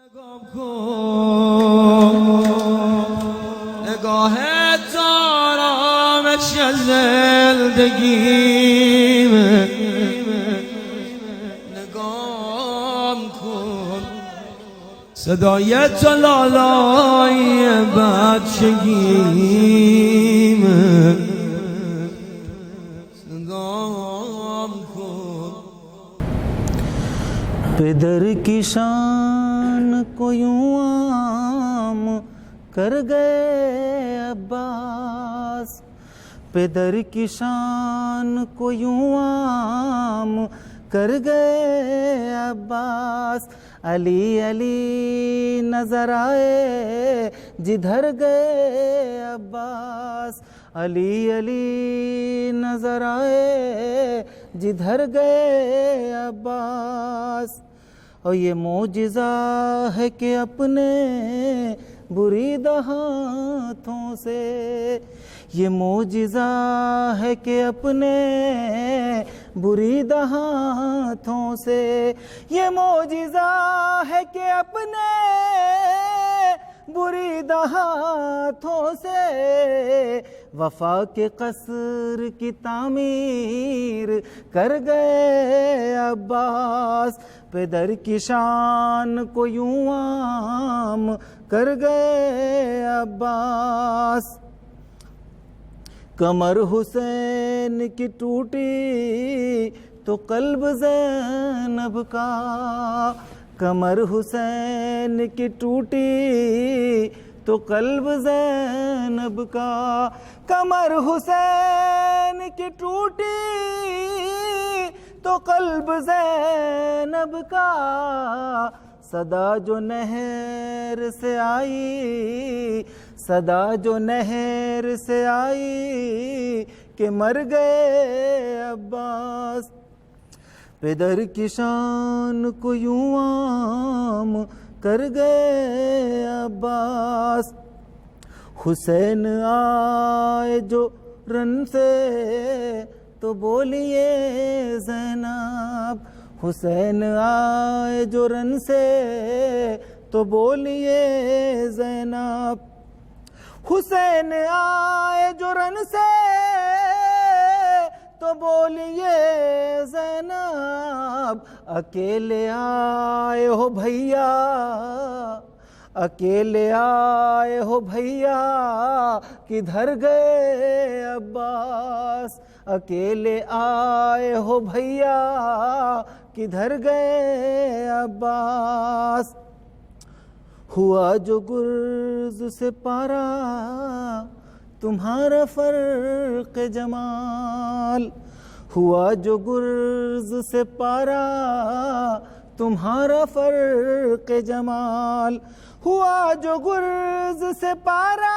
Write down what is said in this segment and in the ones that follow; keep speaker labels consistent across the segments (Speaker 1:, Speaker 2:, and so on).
Speaker 1: نگاه آرامش از زندگیم نگام کن صدای تو لالای بچگیم نگام کن
Speaker 2: پدر کی شان کو یوں عام کر گئے عباس پدر کی شان کو یوں عام کر گئے عباس علی علی نظر آئے جدھر گئے عباس علی علی نظر آئے جدھر گئے عباس اور یہ معجزہ ہے کہ اپنے بریدہ ہاتھوں سے یہ معجزہ ہے کہ اپنے بریدہ ہاتھوں سے یہ معجزہ ہے کہ اپنے بریدہ ہاتھوں سے وفا کے قصر کی تعمیر کر گئے عباس پدر کی شان کو یوں عام کر گئے عباس کمر حسین کی ٹوٹی تو قلب زینب کا کمر حسین کی ٹوٹی تو قلب زینب کا کمر حسین کی ٹوٹی تو قلب زینب کا صدا جو نہر سے آئی صدا جو نہر سے آئی کہ مر گئے عباس پدر کی شان کو یوں عام کر گئے عباس حسین آئے جو رن سے تو بولیے زینب حسین آئے جو رن سے تو بولیے زینب حسین آئے جو رن سے تو بولیے زینب اکیلے آئے ہو بھیا اکیلے آئے ہو بھیا کدھر گئے عباس اکیلے آئے ہو بھیا کدھر گئے عباس ہوا جو گرز سے پارا تمہارا فرق جمال ہوا جو گرز سے پارا تمہارا فرق جمال ہوا جو گرز سے پارا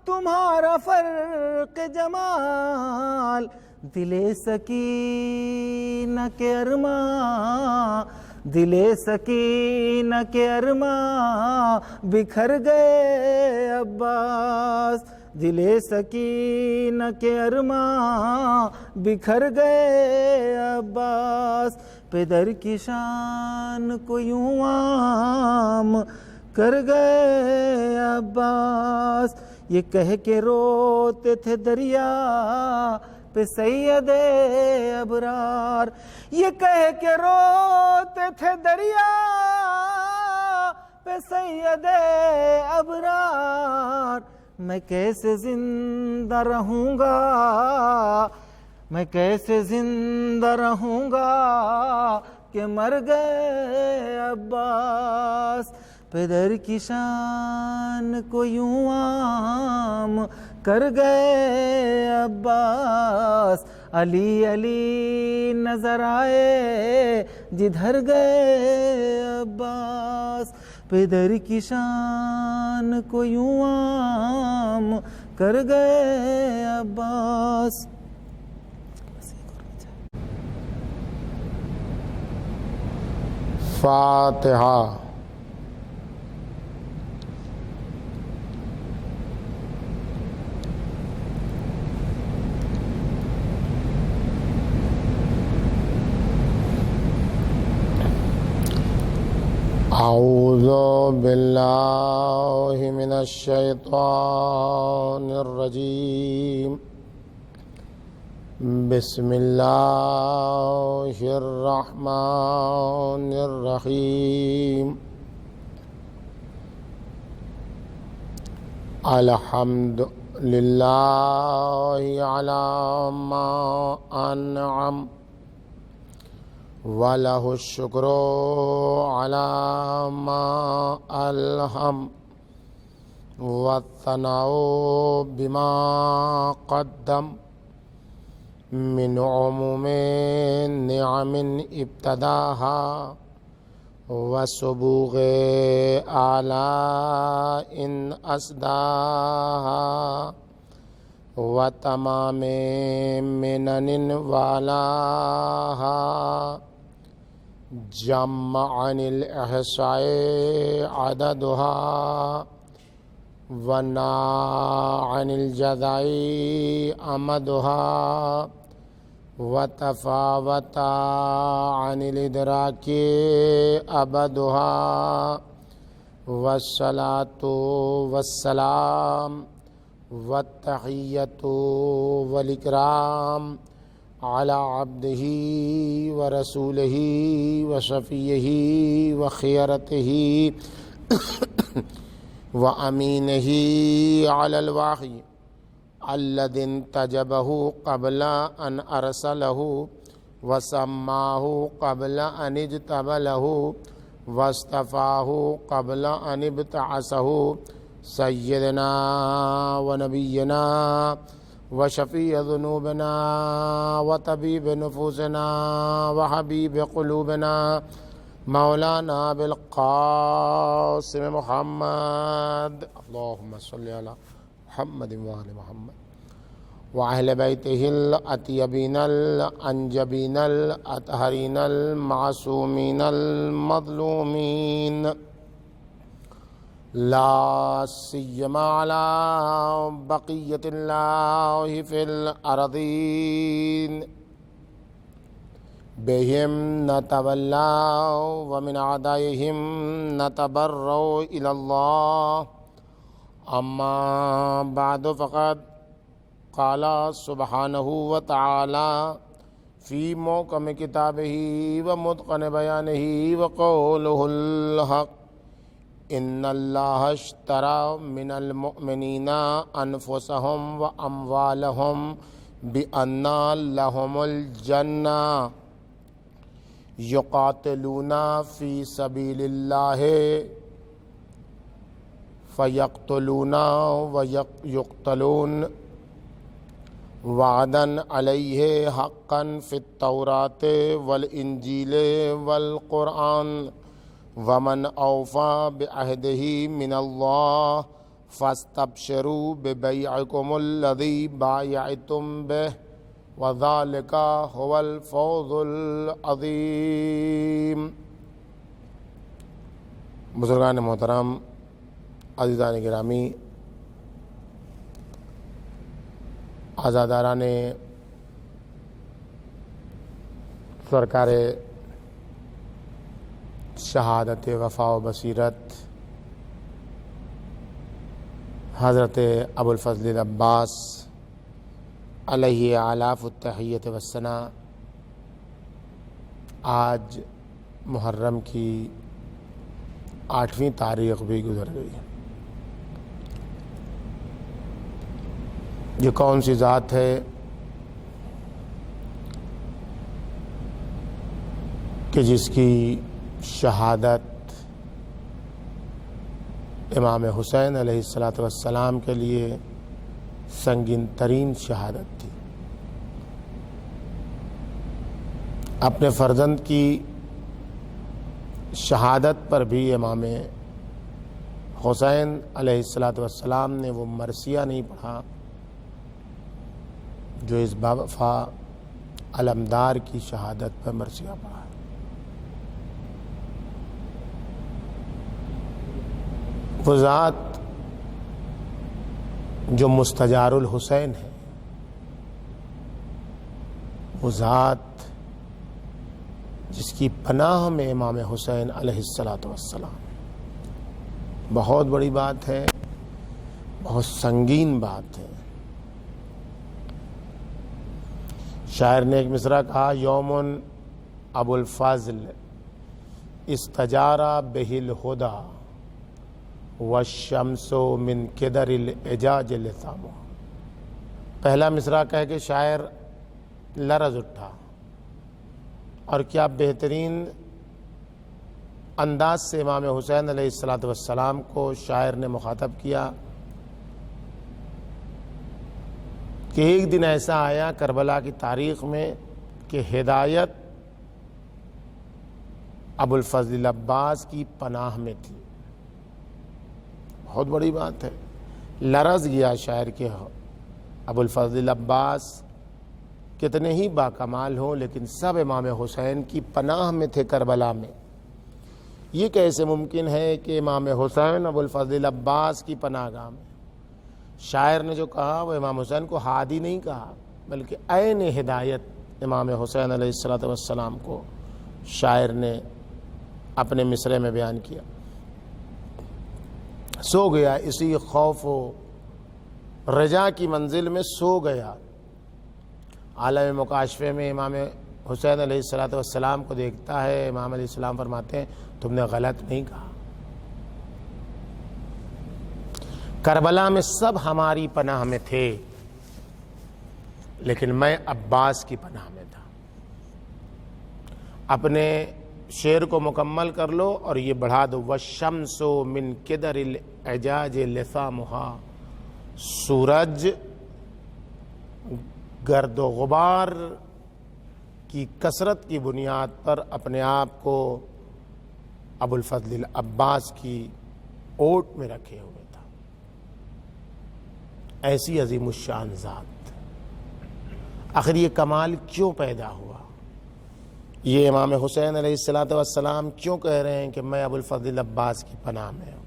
Speaker 2: تمہارا فرق جمال دل سکینہ کے ارماں دل سکینہ کے ارماں بکھر گئے عباس دل سکینہ کے ارماں بکھر گئے عباس پدر کی شان کو یوں عام کر گئے عباس یہ کہہ کے روتے تھے دریا پہ سید ابرار یہ کہہ کے روتے تھے دریا پہ سید ابرار میں کیسے زندہ رہوں گا میں کیسے زندہ رہوں گا کہ مر گئے عباس پدر کی شان کو یوں عام کر گئے عباس علی علی نظر آئے جدھر گئے عباس پدر کی شان کو یوں عام کر گئے عباس
Speaker 3: فاتحہ أعوذ بالله من الشيطان الرجيم بسم الله الرحمن الرحيم الحمد لله على ما أنعم وله الشكر على ما ألهم والثناء بما قدم من عموم نعم ابتداها وسبوغ آلاء أسداها وتمام منن والاها جمع عن الإحصاء عددها ونا عن الجزاء أمدها وتفاوت عن الإدراك أبدها والصلاة والسلام والتحية والإكرام على عبده ورسوله وشفيه وخيرته وأمينه على الوحي الذي انتجبه قبل أن أرسله وسماه قبل أن اجتبله واصطفاه قبل أن ابتعثه سيدنا ونبينا وشفيع ذنوبنا وطبيب نفوسنا وحبيب قلوبنا مولانا بالقاسم محمد اللهم صل على محمد وآل محمد وأهل بيته الأطيبين الأنجبين الأطهرين المعصومين المظلومين لا سيما على بقية الله في الأرضين بهم نتولى ومن أعدائهم نتبرأ إلى الله أما بعد فقد قال سبحانه وتعالى في محكم كتابه ومتقن بيانه وقوله الحق إن الله اشترى من المؤمنين أنفسهم وأموالهم بأن لهم الجنة يقاتلون في سبيل الله فيقتلون ويقتلون وعدا عليه حقا في التوراة والإنجيل والقرآن ومن أوفى بعهده من الله فاستبشروا ببيعكم الذي بايعتم به وذلك هو الفوز العظيم. بزرگان محترم، عزیزان گرامی، عزاداران سرکار شہادت وفا و بصیرت حضرت ابو الفضل العباس علیہ آلاف التحیت والثناء، آج محرم کی 8ویں تاریخ بھی گزر گئی. یہ کون سی ذات ہے کہ جس کی شہادت امام حسین علیہ السلام کے لیے سنگین ترین شہادت تھی. اپنے فرزند کی شہادت پر بھی امام حسین علیہ السلام نے وہ مرثیہ نہیں پڑھا جو اس باوفا علمدار کی شہادت پر مرثیہ پڑھا. وہ ذات جو مستجار الحسین ہے، وہ ذات جس کی پناہ میں امام حسین علیہ السلام. بہت بڑی بات ہے، بہت سنگین بات ہے. شاعر نے ایک مصرع کہا، یومن ابو الفضل استجارا بہ الہدا والشمس من کدر الاعجاج لثام. پہلا مصرع کہہ کے شاعر لرز اٹھا، اور کیا بہترین انداز سے امام حسین علیہ السلام کو شاعر نے مخاطب کیا کہ ایک دن ایسا آیا کربلا کی تاریخ میں کہ ہدایت ابو الفضل عباس کی پناہ میں تھی. بہت بڑی بات ہے. لرز گیا شاعر کے ابو الفضل عباس کتنے ہی باکمال ہوں، لیکن سب امام حسین کی پناہ میں تھے کربلا میں. یہ کیسے ممکن ہے کہ امام حسین ابو الفضل عباس کی پناہ گاہ میں؟ شاعر نے جو کہا وہ امام حسین کو ہادی نہیں کہا، بلکہ عین ہدایت امام حسین علیہ السلام کو شاعر نے اپنے مصرعے میں بیان کیا. سو گیا اسی خوف و رجا کی منزل میں، سو گیا. عالم مکاشفے میں امام حسین علیہ السلام کو دیکھتا ہے. امام علیہ السلام فرماتے ہیں تم نے غلط نہیں کہا، کربلا میں سب ہماری پناہ میں تھے، لیکن میں عباس کی پناہ میں تھا. اپنے شعر کو مکمل کر لو اور یہ بڑھا دو، والشمس من کدر الاعجاج لثامها. سورج گرد و غبار کی کثرت کی بنیاد پر اپنے آپ کو ابو الفضل عباس کی اوٹ میں رکھے ہوئے تھا. ایسی عظیم الشان ذات، آخر یہ کمال کیوں پیدا ہوا؟ یہ امام حسین علیہ السلام کیوں کہہ رہے ہیں کہ میں ابو الفضل عباس کی پناہ میں ہوں؟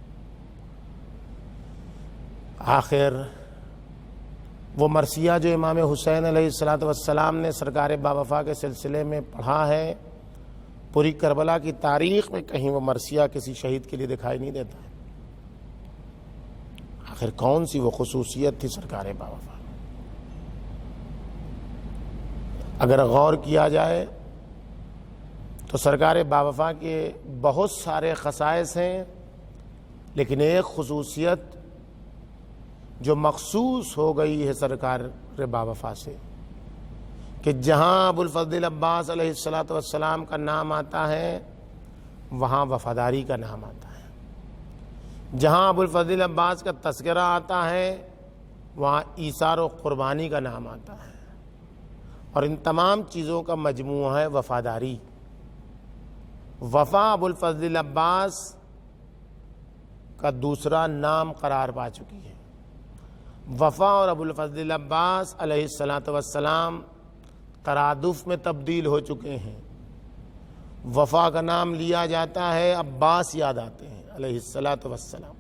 Speaker 3: آخر وہ مرثیہ جو امام حسین علیہ السلام نے سرکار باوفا کے سلسلے میں پڑھا ہے، پوری کربلا کی تاریخ میں کہیں وہ مرثیہ کسی شہید کے لیے دکھائی نہیں دیتا ہے. آخر کون سی وہ خصوصیت تھی سرکار باوفا؟ اگر غور کیا جائے تو سرکار باوفا کے بہت سارے خصائص ہیں، لیکن ایک خصوصیت جو مخصوص ہو گئی ہے سرکار باوفا سے، کہ جہاں ابو الفضل عباس علیہ السلام کا نام آتا ہے وہاں وفاداری کا نام آتا ہے. جہاں ابو الفضل عباس کا تذکرہ آتا ہے وہاں ایثار و قربانی کا نام آتا ہے. اور ان تمام چیزوں کا مجموعہ ہے وفاداری. وفا ابو الفضل عباس کا دوسرا نام قرار پا چکی ہے. وفا اور ابو الفضل عباس علیہ السلام ترادف میں تبدیل ہو چکے ہیں. وفا کا نام لیا جاتا ہے عباس یاد آتے ہیں علیہ السلام.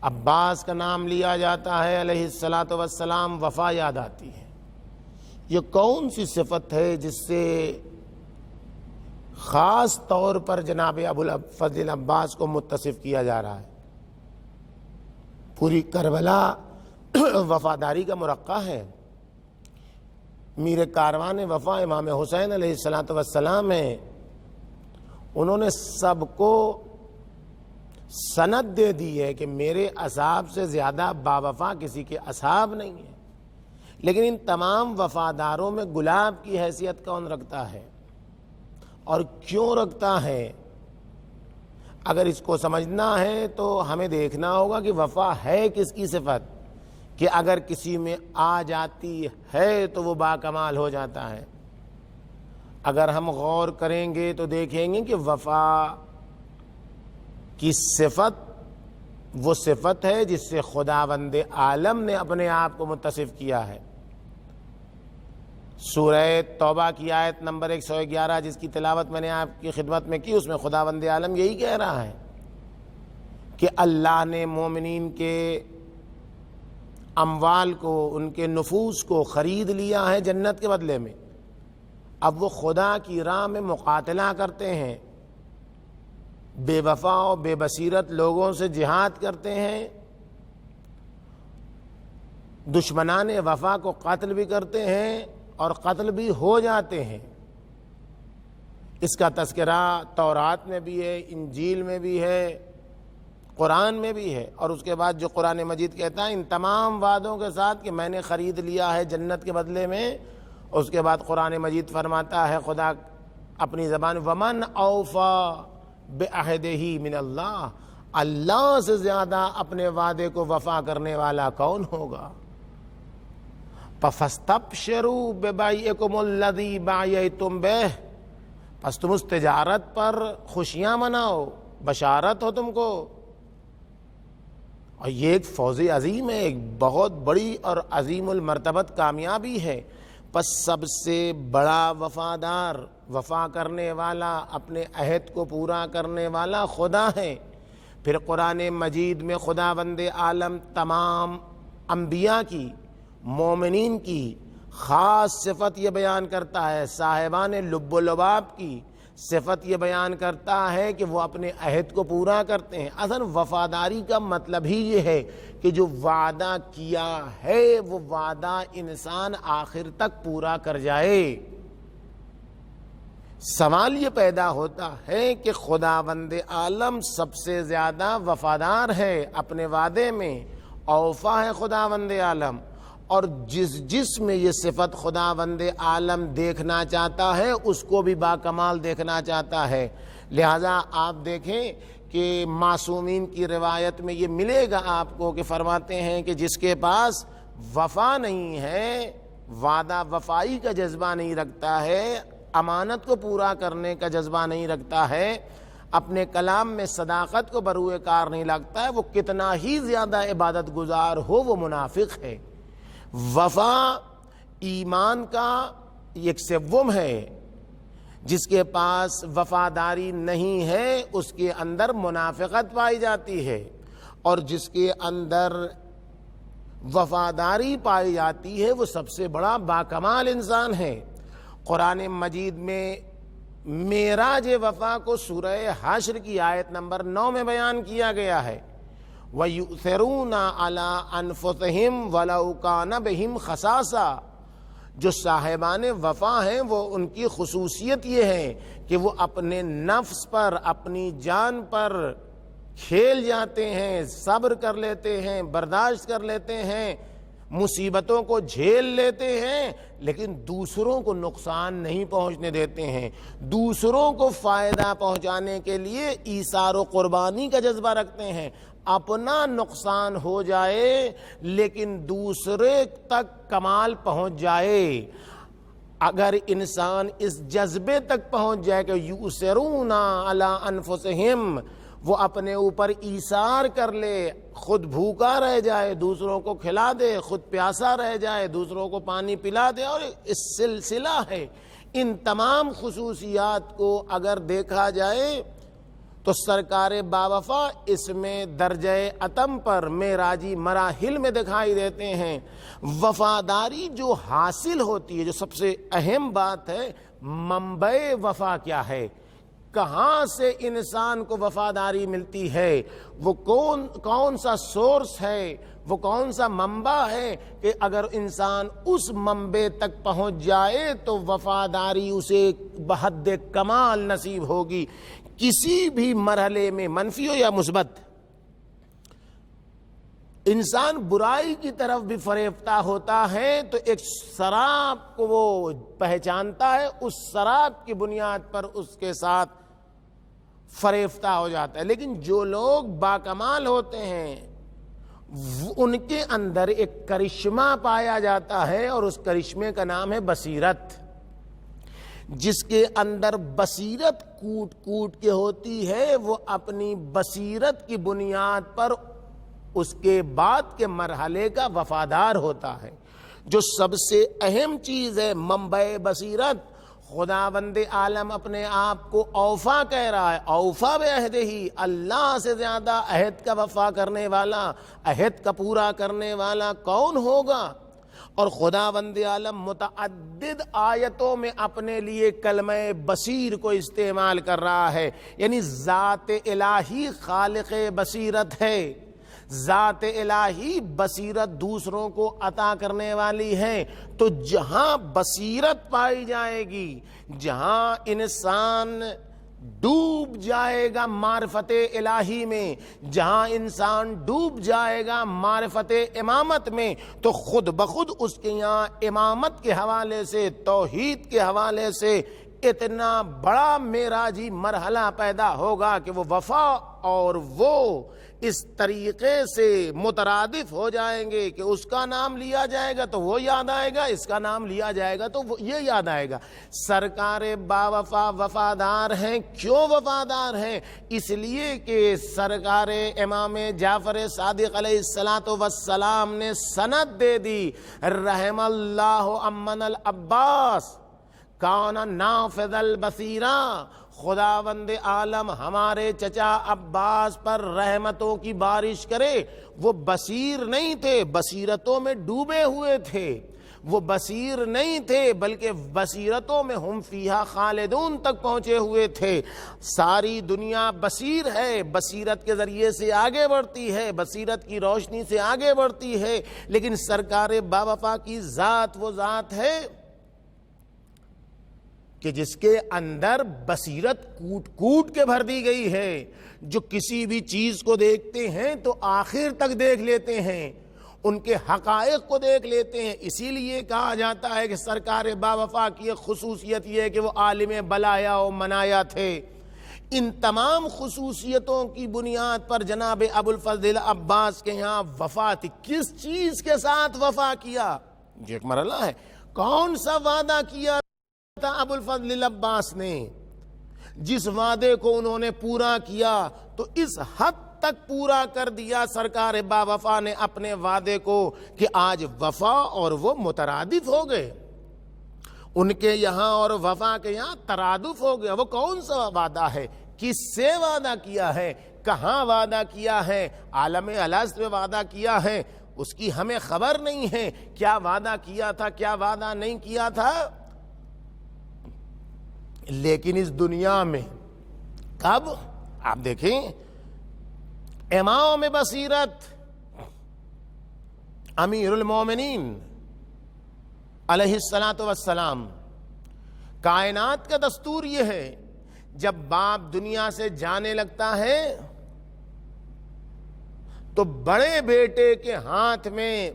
Speaker 3: عباس کا نام لیا جاتا ہے علیہ السلام، وفا یاد آتی ہے. یہ کون سی صفت ہے جس سے خاص طور پر جناب ابو الفضل عباس کو متصف کیا جا رہا ہے؟ پوری کربلا وفاداری کا مرقع ہے. میر کاروان وفا امام حسین علیہ السلام ہیں. انہوں نے سب کو سند دے دی ہے کہ میرے اصحاب سے زیادہ باوفا کسی کے اصحاب نہیں ہیں. لیکن ان تمام وفاداروں میں گلاب کی حیثیت کون رکھتا ہے اور کیوں رکھتا ہے؟ اگر اس کو سمجھنا ہے تو ہمیں دیکھنا ہوگا کہ وفا ہے کس کی صفت، کہ اگر کسی میں آ جاتی ہے تو وہ باکمال ہو جاتا ہے. اگر ہم غور کریں گے تو دیکھیں گے کہ وفا کی صفت وہ صفت ہے جس سے خداوند عالم نے اپنے آپ کو متصف کیا ہے. سورہ توبہ کی آیت نمبر 111 جس کی تلاوت میں نے آپ کی خدمت میں کی، اس میں خداوند عالم یہی کہہ رہا ہے کہ اللہ نے مومنین کے اموال کو، ان کے نفوس کو خرید لیا ہے جنت کے بدلے میں. اب وہ خدا کی راہ میں مقاتلہ کرتے ہیں، بے وفا و بے بصیرت لوگوں سے جہاد کرتے ہیں، دشمنان وفا کو قتل بھی کرتے ہیں اور قتل بھی ہو جاتے ہیں۔ اس کا تذکرہ تورات میں بھی ہے، انجیل میں بھی ہے، قرآن میں بھی ہے۔ اور اس کے بعد جو قرآن مجید کہتا ہے ان تمام وعدوں کے ساتھ کہ میں نے خرید لیا ہے جنت کے بدلے میں، اس کے بعد قرآن مجید فرماتا ہے خدا اپنی زبان ومن اوفا بعہدہ من اللہ، اللہ سے زیادہ اپنے وعدے کو وفا کرنے والا کون ہوگا؟ فَاسْتَبْشِرُوا بِبَيْعِكُمُ الَّذِي بَايَعْتُمْ بِهِ، پس تم اس تجارت پر خوشیاں مناؤ، بشارت ہو تم کو۔ اور یہ ایک فوز عظیم ہے، ایک بہت بڑی اور عظیم المرتبت کامیابی ہے۔ پس سب سے بڑا وفادار، وفا کرنے والا، اپنے عہد کو پورا کرنے والا خدا ہے۔ پھر قرآن مجید میں خداوند عالم تمام انبیاء کی، مومنین کی خاص صفت یہ بیان کرتا ہے، صاحبان لب و لباب کی صفت یہ بیان کرتا ہے کہ وہ اپنے عہد کو پورا کرتے ہیں۔ اصل وفاداری کا مطلب ہی یہ ہے کہ جو وعدہ کیا ہے وہ وعدہ انسان آخر تک پورا کر جائے۔ سوال یہ پیدا ہوتا ہے کہ خداوند عالم سب سے زیادہ وفادار ہے اپنے وعدے میں، اوفا ہے خداوند عالم، اور جس میں یہ صفت خداوند عالم دیکھنا چاہتا ہے اس کو بھی باکمال دیکھنا چاہتا ہے۔ لہذا آپ دیکھیں کہ معصومین کی روایت میں یہ ملے گا آپ کو کہ فرماتے ہیں کہ جس کے پاس وفا نہیں ہے، وعدہ وفائی کا جذبہ نہیں رکھتا ہے، امانت کو پورا کرنے کا جذبہ نہیں رکھتا ہے، اپنے کلام میں صداقت کو بروئے کار نہیں لگتا ہے، وہ کتنا ہی زیادہ عبادت گزار ہو وہ منافق ہے۔ وفا ایمان کا ایک سوم ہے، جس کے پاس وفاداری نہیں ہے اس کے اندر منافقت پائی جاتی ہے، اور جس کے اندر وفاداری پائی جاتی ہے وہ سب سے بڑا باکمال انسان ہے۔ قرآن مجید میں معراج وفا کو سورہ حشر کی آیت نمبر 9 میں بیان کیا گیا ہے، وَيُؤْثِرُونَ عَلَىٰ أَنفُسِهِمْ وَلَوْ كَانَ بِهِمْ خَصَاصَةٌ، جو صاحبان وفا ہیں وہ ان کی خصوصیت یہ ہے کہ وہ اپنے نفس پر، اپنی جان پر کھیل جاتے ہیں، صبر کر لیتے ہیں، برداشت کر لیتے ہیں، مصیبتوں کو جھیل لیتے ہیں، لیکن دوسروں کو نقصان نہیں پہنچنے دیتے ہیں، دوسروں کو فائدہ پہنچانے کے لیے ایثار و قربانی کا جذبہ رکھتے ہیں۔ اپنا نقصان ہو جائے لیکن دوسرے تک کمال پہنچ جائے۔ اگر انسان اس جذبے تک پہنچ جائے کہ یؤثرون علی انفسہم، وہ اپنے اوپر ایثار کر لے، خود بھوکا رہ جائے دوسروں کو کھلا دے، خود پیاسا رہ جائے دوسروں کو پانی پلا دے، اور اس سلسلہ ہے۔ ان تمام خصوصیات کو اگر دیکھا جائے تو سرکار باوفا اس میں درجہ اتم پر معراجی مراحل میں دکھائی دیتے ہیں۔ وفاداری جو حاصل ہوتی ہے، جو سب سے اہم بات ہے، منبع وفا کیا ہے، کہاں سے انسان کو وفاداری ملتی ہے، وہ کون سا سورس ہے، وہ کون سا منبع ہے کہ اگر انسان اس منبع تک پہنچ جائے تو وفاداری اسے بحد کمال نصیب ہوگی۔ کسی بھی مرحلے میں، منفی ہو یا مثبت، انسان برائی کی طرف بھی فریفتہ ہوتا ہے تو ایک سراب کو وہ پہچانتا ہے، اس سراب کی بنیاد پر اس کے ساتھ فریفتہ ہو جاتا ہے۔ لیکن جو لوگ باکمال ہوتے ہیں ان کے اندر ایک کرشمہ پایا جاتا ہے، اور اس کرشمے کا نام ہے بصیرت۔ جس کے اندر بصیرت کوٹ کوٹ کے ہوتی ہے وہ اپنی بصیرت کی بنیاد پر اس کے بعد کے مرحلے کا وفادار ہوتا ہے۔ جو سب سے اہم چیز ہے منبع بصیرت، خداوند عالم اپنے آپ کو اوفا کہہ رہا ہے، اوفا بعہدہ ہی، اللہ سے زیادہ عہد کا وفا کرنے والا، عہد کا پورا کرنے والا کون ہوگا؟ اور خداوند عالم متعدد آیتوں میں اپنے لیے کلمہ بصیر کو استعمال کر رہا ہے، یعنی ذات الہی خالق بصیرت ہے، ذات الہی بصیرت دوسروں کو عطا کرنے والی ہے۔ تو جہاں بصیرت پائی جائے گی، جہاں انسان ڈوب جائے گا معرفت الہی میں، جہاں انسان ڈوب جائے گا معرفت امامت میں، تو خود بخود اس کے یہاں امامت کے حوالے سے، توحید کے حوالے سے اتنا بڑا معراجی مرحلہ پیدا ہوگا کہ وہ وفا اور وہ اس طریقے سے مترادف ہو جائیں گے کہ اس کا نام لیا جائے گا تو وہ یاد آئے گا، اس کا نام لیا جائے گا تو وہ یہ یاد آئے گا۔ سرکار باوفا وفادار ہیں۔ کیوں وفادار ہیں؟ اس لیے کہ سرکار امام جعفر صادق علیہ السلام نے سند دے دی، رحم اللہ امن العباس کان نافذ البصیرہ، خداوند عالم ہمارے چچا عباس پر رحمتوں کی بارش کرے۔ وہ بصیر نہیں تھے، بصیرتوں میں ڈوبے ہوئے تھے، وہ بصیر نہیں تھے بلکہ بصیرتوں میں ہم فیہا خالدون تک پہنچے ہوئے تھے۔ ساری دنیا بصیر ہے، بصیرت کے ذریعے سے آگے بڑھتی ہے، بصیرت کی روشنی سے آگے بڑھتی ہے، لیکن سرکار باوفا کی ذات وہ ذات ہے کہ جس کے اندر بصیرت کوٹ کوٹ کے بھر دی گئی ہے۔ جو کسی بھی چیز کو دیکھتے ہیں تو آخر تک دیکھ لیتے ہیں، ان کے حقائق کو دیکھ لیتے ہیں۔ اسی لیے کہا جاتا ہے کہ سرکار باوفا کی ایک خصوصیت یہ ہے کہ وہ عالم بلایا و منایا تھے۔ ان تمام خصوصیتوں کی بنیاد پر جناب ابوالفضل عباس کے یہاں وفا تھی۔ کس چیز کے ساتھ وفا کیا؟ یہ ایک مرحلہ ہے۔ کون سا وعدہ کیا تھا ابوالفضل عباس نے؟ جس وعدے کو انہوں نے پورا کیا تو اس حد تک پورا کر دیا سرکار باوفا نے اپنے وعدے کو کہ آج وفا اور وہ مترادف ہو گئے، ان کے یہاں اور وفا کے یہاں ترادف ہو گیا۔ وہ کون سا وعدہ ہے؟ کس سے وعدہ کیا ہے؟ کہاں وعدہ کیا ہے؟ عالم الست میں وعدہ کیا ہے، اس کی ہمیں خبر نہیں ہے کیا وعدہ کیا تھا، کیا وعدہ نہیں کیا تھا۔ لیکن اس دنیا میں کب؟ آپ دیکھیں، امام بصیرت امیر المومنین علیہ السلام، کائنات کا دستور یہ ہے جب باپ دنیا سے جانے لگتا ہے تو بڑے بیٹے کے ہاتھ میں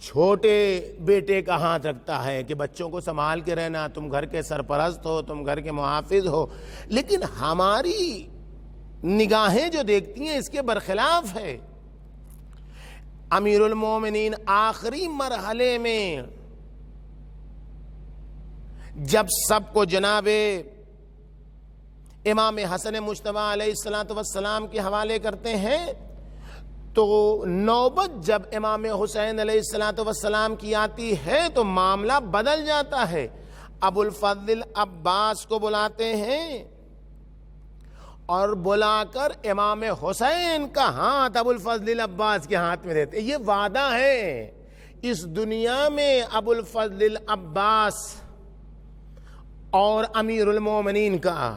Speaker 3: چھوٹے بیٹے کا ہاتھ رکھتا ہے کہ بچوں کو سنبھال کے رہنا، تم گھر کے سرپرست ہو، تم گھر کے محافظ ہو۔ لیکن ہماری نگاہیں جو دیکھتی ہیں اس کے برخلاف ہے۔ امیر المومنین آخری مرحلے میں جب سب کو جناب امام حسن مجتبی علیہ السلام کے حوالے کرتے ہیں تو نوبت جب امام حسین علیہ السلام کی آتی ہے تو معاملہ بدل جاتا ہے۔ ابوالفضل عباس کو بلاتے ہیں اور بلا کر امام حسین کا ہاتھ ابوالفضل عباس کے ہاتھ میں دیتے ہیں۔ یہ وعدہ ہے اس دنیا میں ابوالفضل عباس اور امیر المومنین کا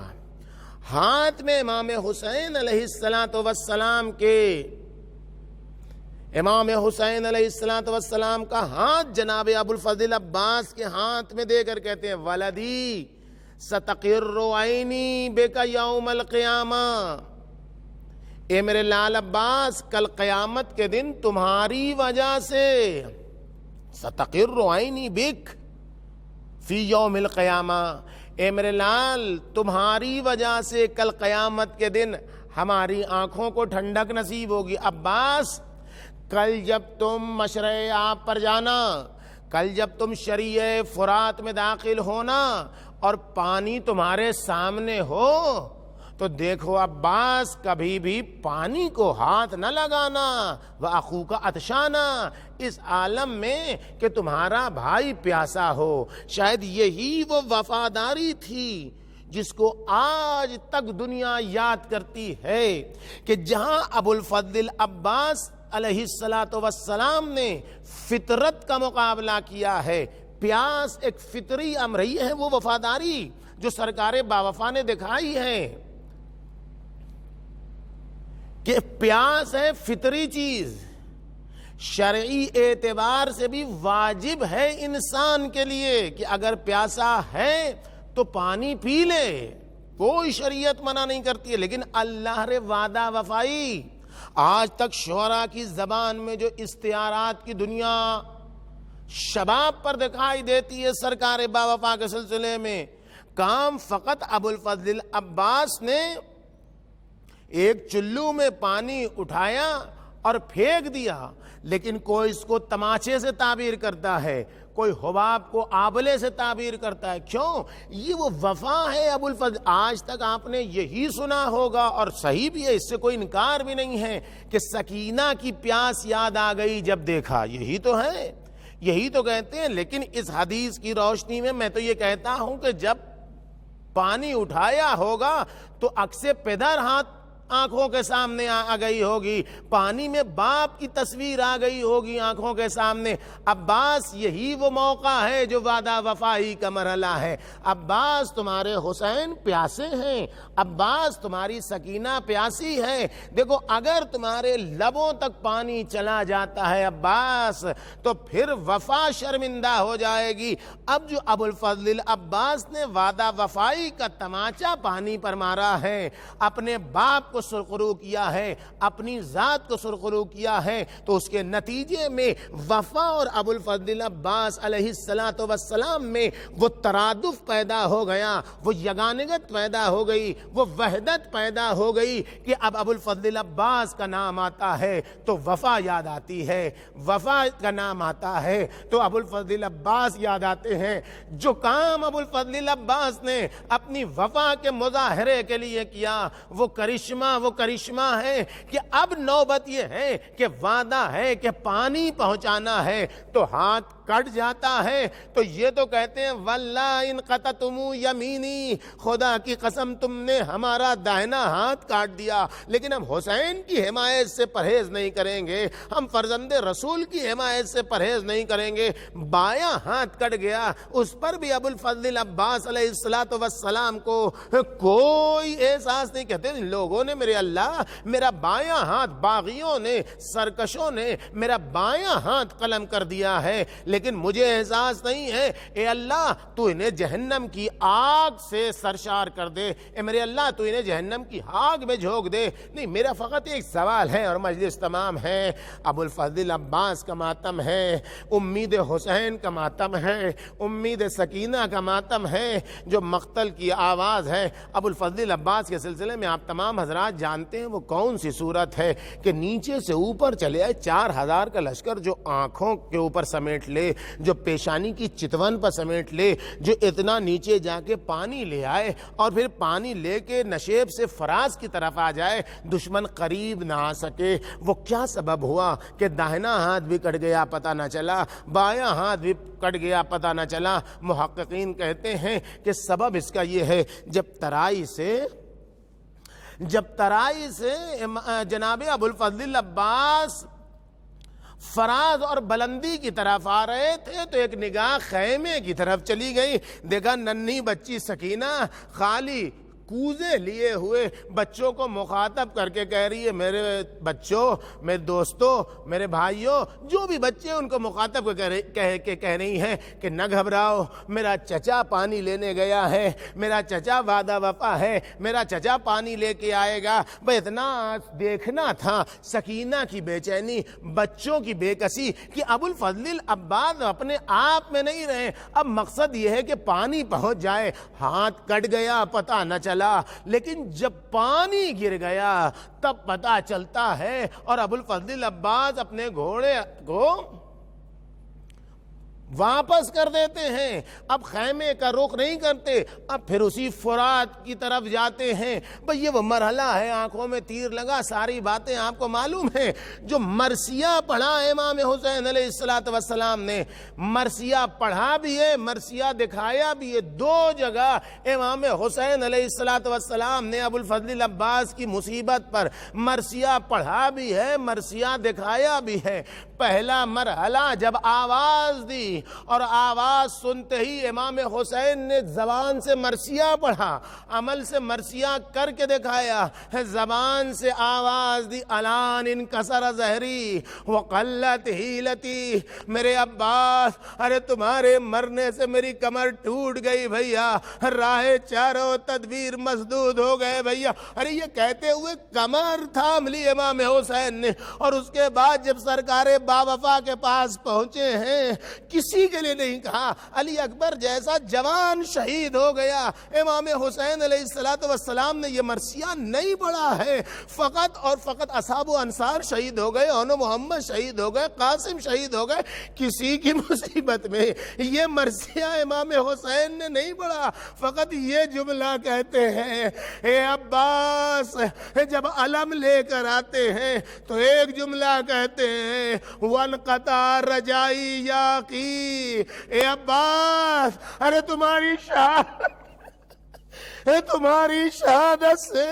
Speaker 3: ہاتھ میں امام حسین علیہ السلام کے امام حسین علیہ السلام کا ہاتھ جناب ابوالفضل عباس کے ہاتھ میں دے کر کہتے ہیں ولدی ستقر عینی بک یوم القیامہ، اے میرے لال عباس کل قیامت کے دن تمہاری وجہ سے، ستقر عینی بک فی یوم القیامہ، اے میرے لال تمہاری وجہ سے کل قیامت کے دن ہماری آنکھوں کو ٹھنڈک نصیب ہوگی۔ عباس کل جب تم مشرع آب پر جانا، کل جب تم شریع فرات میں داخل ہونا اور پانی تمہارے سامنے ہو تو دیکھو عباس کبھی بھی پانی کو ہاتھ نہ لگانا، وَأَخُوكَ عَطْشَانًا، اس عالم میں کہ تمہارا بھائی پیاسا ہو۔ شاید یہی وہ وفاداری تھی جس کو آج تک دنیا یاد کرتی ہے کہ جہاں ابوالفضل عباس علیہ الصلاۃ والسلام نے فطرت کا مقابلہ کیا ہے. پیاس ایک فطری امر ہے، وہ وفاداری جو سرکار باوفا نے دکھائی ہے کہ پیاس ہے فطری چیز، شرعی اعتبار سے بھی واجب ہے انسان کے لیے کہ اگر پیاسا ہے تو پانی پی لے، کوئی شریعت منع نہیں کرتی ہے. لیکن اللہ نے وعدہ وفائی. آج تک شعراء کی زبان میں جو استعارات کی دنیا شباب پر دکھائی دیتی ہے سرکار باوفا کے سلسلے میں، کام فقط ابو الفضل عباس نے ایک چلو میں پانی اٹھایا اور پھینک دیا. لیکن کوئی اس کو تماچے سے تعبیر کرتا ہے، کوئی حباب کو آبلے سے تعبیر کرتا ہے. کیوں؟ یہ وہ وفا ہے ابو الفضل. آج تک آپ نے یہی سنا ہوگا اور صحیح بھی ہے، اس سے کوئی انکار بھی نہیں ہے کہ سکینہ کی پیاس یاد آ گئی جب دیکھا. یہی تو ہے، یہی تو کہتے ہیں. لیکن اس حدیث کی روشنی میں تو یہ کہتا ہوں کہ جب پانی اٹھایا ہوگا تو عکس پدر ہاتھ آنکھوں کے سامنے آ گئی ہوگی، پانی میں باپ کی تصویر آ گئی ہوگی آنکھوں کے سامنے. عباس یہی وہ موقع ہے جو وعدہ وفائی کا مرحلہ ہے. عباس تمہارے حسین پیاسے ہیں، عباس تمہاری سکینہ پیاسی ہے. دیکھو اگر تمہارے لبوں تک پانی چلا جاتا ہے عباس تو پھر وفا شرمندہ ہو جائے گی. اب جو ابو الفضل عباس نے وعدہ وفائی کا تماچا پانی پر مارا ہے، اپنے باپ کو سرخرو کیا ہے، اپنی ذات کو سرخرو کیا ہے، تو اس کے نتیجے میں وفا اور ابو الفضل عباس علیہ السلام میں وہ ترادف پیدا ہو گیا، وہ یگانگت پیدا ہو گئی، وہ وحدت پیدا ہو گئی کہ اب ابو الفضل عباس کا نام آتا ہے تو وفا یاد آتی ہے، وفا کا نام آتا ہے تو ابو الفضل عباس یاد آتے ہیں. جو کام ابو الفضل عباس نے اپنی وفا کے مظاہرے کے لیے کیا وہ کرشمہ ہے کہ اب نوبت یہ ہے کہ وعدہ ہے کہ پانی پہنچانا ہے تو ہاتھ کٹ جاتا ہے. تو یہ تو کہتے ہیں واللہ ان قطعتم یمینی، خدا کی قسم تم نے ہمارا دائنا ہاتھ کاٹ دیا. لیکن ہم حسین کی حمایت سے پرہیز نہیں کریں گے، ہم فرزند رسول کی حمایت سے پرہیز نہیں کریں گے. بایاں ہاتھ کٹ گیا، اس پر بھی ابو الفضل عباس علیہ السلام کو کوئی احساس نہیں. کہتے لوگوں نے میرے اللہ میرا بایاں ہاتھ، باغیوں نے، سرکشوں نے میرا بایاں ہاتھ قلم کر دیا ہے، لیکن مجھے احساس نہیں ہے. اے اللہ تو انہیں جہنم کی آگ سے سرشار کر دے، اے میرے اللہ تو انہیں جہنم کی آگ میں جھونک دے. نہیں، میرا فقط ایک سوال ہے اور مجلس تمام ہے. ابو الفضل عباس کا ماتم ہے، امید حسین کا ماتم ہے، امید سکینہ کا ماتم ہے. جو مقتل کی آواز ہے ابو الفضل عباس کے سلسلے میں آپ تمام حضرات جانتے ہیں وہ کون سی صورت ہے کہ نیچے سے اوپر چلے آئے 4000 کا لشکر، جو آنکھوں کے اوپر سمیٹ لے، جو پیشانی کی چتون پر سمیٹ لے، جو اتنا نیچے جا کے پانی لے آئے اور پھر پانی لے کے نشیب سے فراز کی طرف آ جائے، دشمن قریب نہ آ سکے. وہ کیا سبب ہوا کہ داہنا ہاتھ بھی کٹ گیا پتہ نہ چلا، بایاں ہاتھ بھی کٹ گیا پتہ نہ چلا. محققین کہتے ہیں کہ سبب اس کا یہ ہے جب ترائی سے جناب ابو الفضل عباس فراز اور بلندی کی طرف آ رہے تھے تو ایک نگاہ خیمے کی طرف چلی گئی. دیکھا ننھی بچی سکینہ خالی کوزے لیے ہوئے بچوں کو مخاطب کر کے کہہ رہی ہے میرے بچوں، میرے دوستوں، میرے بھائیوں، جو بھی بچے ان کو مخاطب کہہ رہی ہیں کہ نہ گھبراؤ، میرا چچا پانی لینے گیا ہے، میرا چچا وعدہ وفا ہے، میرا چچا پانی لے کے آئے گا. بھئی اتنا دیکھنا تھا سکینہ کی بے چینی، بچوں کی بے کسی کہ ابو الفضل عباس اپنے آپ میں نہیں رہے. اب مقصد یہ ہے کہ پانی پہنچ جائے. ہاتھ کٹ گیا پتہ نہ چلا، لیکن جب پانی گر گیا تب پتہ چلتا ہے. اور ابو الفضل عباس اپنے گھوڑے کو واپس کر دیتے ہیں، اب خیمے کا رخ نہیں کرتے، اب پھر اسی فرات کی طرف جاتے ہیں۔ بھئی یہ وہ مرحلہ ہے، آنکھوں میں تیر لگا، ساری باتیں آپ کو معلوم ہیں۔ جو مرثیہ پڑھا امام حسین علیہ السلام نے، مرثیہ پڑھا بھی ہے، مرثیہ دکھایا بھی ہے۔ دو جگہ امام حسین علیہ السلام نے ابو الفضل العباس کی مصیبت پر مرثیہ پڑھا بھی ہے، مرثیہ دکھایا بھی ہے۔ پہلا مرحلہ جب آواز دی اور آواز سنتے ہی امام حسین نے زبان سے مرثیہ پڑھا، عمل سے مرثیہ کر کے دکھایا، زبان سے آواز دی، الان انکسر ظہری وقلت حیلتی، میرے عباس ارے تمہارے مرنے سے میری کمر ٹوٹ گئی بھیا، راہ چاروں تدبیر مسدود ہو گئے بھیا۔ ارے یہ کہتے ہوئے کمر تھام لی امام حسین نے، اور اس کے بعد جب سرکار باوفا کے پاس پہنچے ہیں، کسی کے لیے نہیں کہا علی اکبر جیسا جوان شہید ہو گیا۔ امام حسین علیہ السلام نے یہ مرثیہ نہیں پڑھا ہے، فقط اور فقط اصحاب و انصار شہید ہو گئے، اون محمد شہید ہو گئے، قاسم شہید ہو گئے، کسی کی مصیبت میں یہ مرثیہ امام حسین نے نہیں پڑھا، فقط یہ جملہ کہتے ہیں، اے عباس جب علم لے کر آتے ہیں تو ایک جملہ کہتے ہیں، وَانْقَطَعَ رَجَائِي يَا قِي، اے عباس ارے تمہاری شہادت سے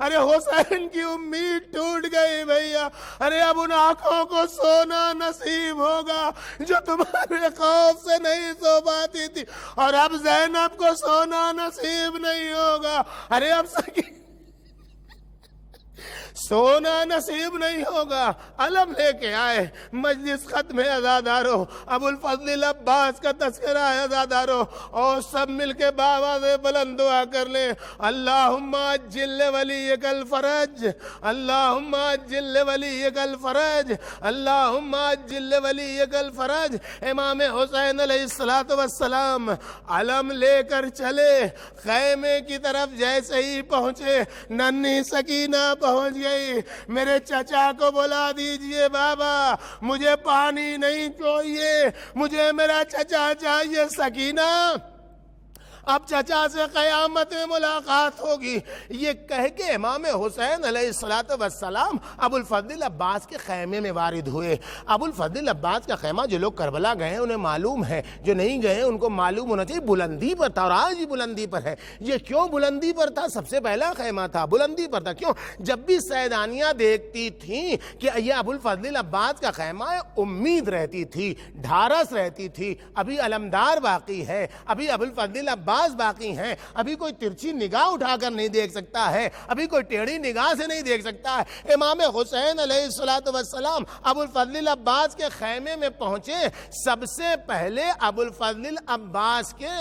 Speaker 3: ارے حسین کی امید ٹوٹ گئی بھیا، ارے اب ان آنکھوں کو سونا نصیب ہوگا جو تمہارے خوف سے نہیں سو پاتی تھی، اور اب زینب کو سونا نصیب نہیں ہوگا، ارے اب سونا نصیب نہیں ہوگا۔ علم لے کے آئے، مجلس ختم ہے عزادارو، ابو الفضل العباس کا تذکرہ ہے عزادارو، اور سب مل کے بابا سے بلند دعا کر لیں، اللہم عجل ولیک الفرج، اللہم عجل ولیک الفرج، اللہم عجل ولیک الفرج۔ امام حسین علیہ السلام علم لے کر چلے، خیمے کی طرف جیسے ہی پہنچے، ننھی سکینہ پہنچ گئی، میرے چچا کو بلا دیجئے بابا، مجھے پانی نہیں چاہیے، مجھے میرا چچا چاہیے۔ سکینہ اب چچا سے قیامت میں ملاقات ہوگی، یہ کہہ کے امام حسین علیہ السلام ابو الفضل العباس کے خیمے میں وارد ہوئے۔ ابو الفضل العباس کا خیمہ جو لوگ کربلا گئے ہیں انہیں معلوم ہے، جو نہیں گئے ہیں ان کو معلوم ہونا چاہیے، بلندی پر تھا، اور آج ہی بلندی پر ہے۔ یہ کیوں بلندی پر تھا؟ سب سے پہلا خیمہ تھا، بلندی پر تھا۔ کیوں؟ جب بھی سیدانیاں دیکھتی تھیں کہ یہ ابو الفضل العباس کا خیمہ ہے، امید رہتی تھی، ڈھارس رہتی تھی، ابھی علمدار باقی ہے، ابھی ابو الفضل العباس باقی ہیں، ابھی کوئی ترچھی نگاہ اٹھا کر نہیں دیکھ سکتا ہے، ابھی کوئی ٹیڑھی نگاہ سے نہیں دیکھ سکتا ہے۔ امام حسین علیہ السلام ابو الفضل العباس کے خیمے میں پہنچے، سب سے پہلے ابو الفضل العباس کے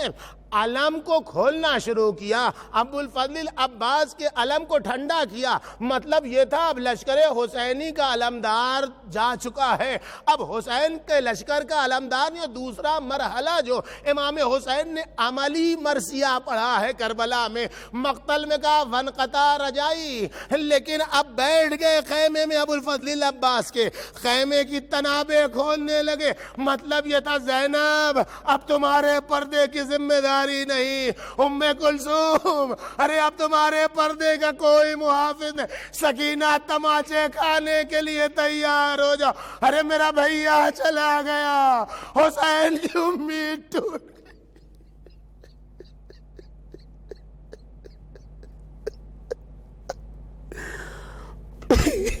Speaker 3: علم کو کھولنا شروع کیا، ابو الفضل العباس کے علم کو ٹھنڈا کیا۔ مطلب یہ تھا اب لشکر حسینی کا علمدار جا چکا ہے، اب حسین کے لشکر کا علمدار نہیں، دوسرا مرحلہ جو امام حسین نے عملی مرثیہ پڑھا ہے کربلا میں، مقتل میں کہا وَانْقَطَعَ رَجَائِي، لیکن اب بیٹھ گئے خیمے میں ابو الفضل العباس کے، خیمے کی تنابیں کھولنے لگے۔ مطلب یہ تھا زینب اب تمہارے پردے کی ذمہ داری نہیں، ام کلثوم ارے اب تمہارے پردے کا کوئی محافظ نہیں، سکینہ تماچے کھانے کے لیے تیار ہو جاؤ، ارے میرا بھیا چلا گیا، حسین کی امید ٹوٹ گئی۔